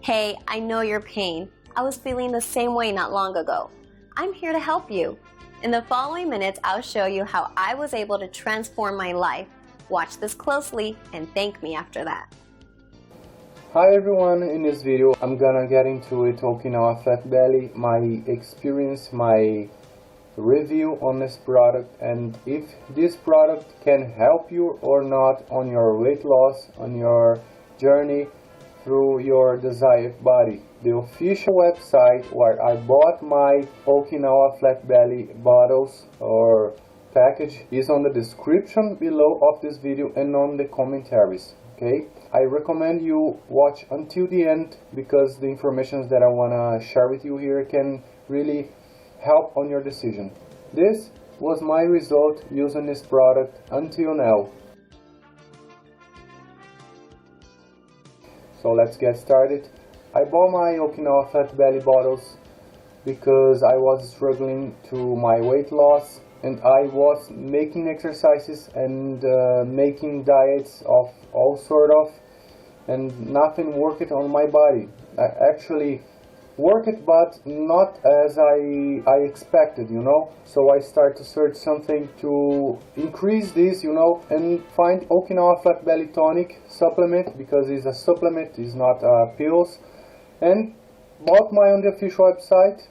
Hey, I know your pain. I was feeling the same way not long ago. I'm here to help you. In the following minutes, I'll show you how I was able to transform my life. Watch this closely and thank me after that. Hi everyone, in this video I'm gonna get into it, Okinawa Flat Belly, my experience, my review on this product, and if this product can help you or not on your weight loss, on your journey through your desired body. The official website where I bought my Okinawa Flat Belly bottles or package is on the description below of this video and on the commentaries. Okay, I recommend you watch until the end because the information that I want to share with you here can really help on your decision. This was my result using this product until now. So let's get started. I bought my Okinawa Flat Belly bottles because I was struggling to my weight loss and I was making exercises and making diets of all sort of, and nothing worked on my body. I actually worked, but not as I expected, you know. So I start to search something to increase this, you know, and find Okinawa Flat Belly Tonic supplement, because it's a supplement, it's not pills, and bought my on the official website.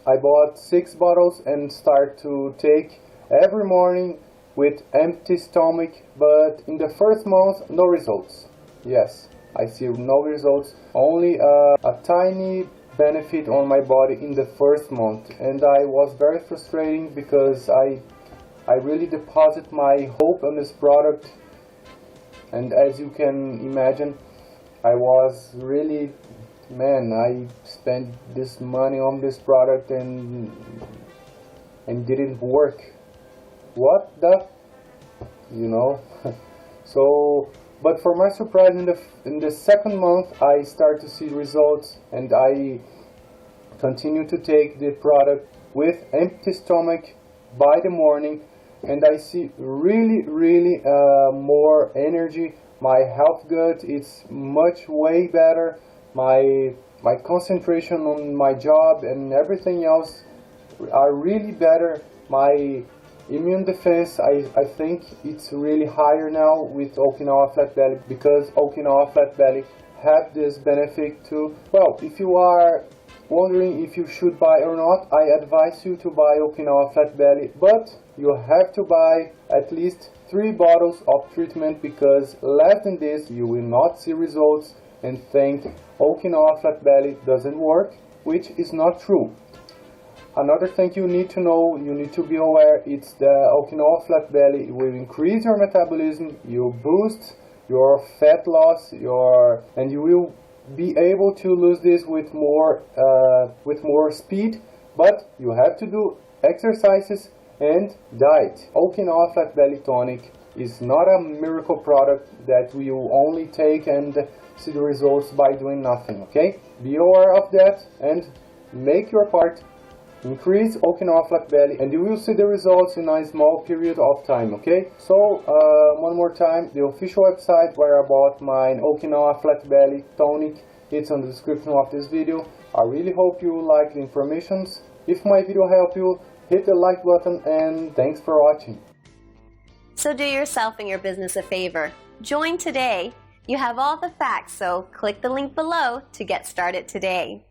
I bought 6 bottles and start to take every morning with empty stomach, but in the first month no results. Yes, I see no results, only a tiny benefit on my body in the first month, and I was very frustrating because I really deposit my hope on this product, and as you can imagine, I was really, man, I spent this money on this product and didn't work. What the, you know. So, but for my surprise, in the second month I start to see results, and I continue to take the product with empty stomach by the morning, and I see really more energy. My health gut is way better. My concentration on my job and everything else are really better. My immune defense, I think it's really higher now with Okinawa Flat Belly, because Okinawa Flat Belly have this benefit too. Well, if you are wondering if you should buy or not, I advise you to buy Okinawa Flat Belly, but you have to buy at least 3 bottles of treatment, because less than this you will not see results and think Okinawa Flat Belly doesn't work, which is not true. Another thing you need to know, you need to be aware, it's the Okinawa Flat Belly will increase your metabolism, you boost your fat loss, and you will be able to lose this with more speed, but you have to do exercises and diet. Okinawa Flat Belly Tonic is not a miracle product that you only take and see the results by doing nothing, okay? Be aware of that and make your part. Increase Okinawa Flat Belly and you will see the results in a small period of time, okay? So, one more time, the official website where I bought my Okinawa Flat Belly Tonic, it's on the description of this video. I really hope you like the information. If my video helped you, hit the like button, and thanks for watching. So do yourself and your business a favor. Join today. You have all the facts, so click the link below to get started today.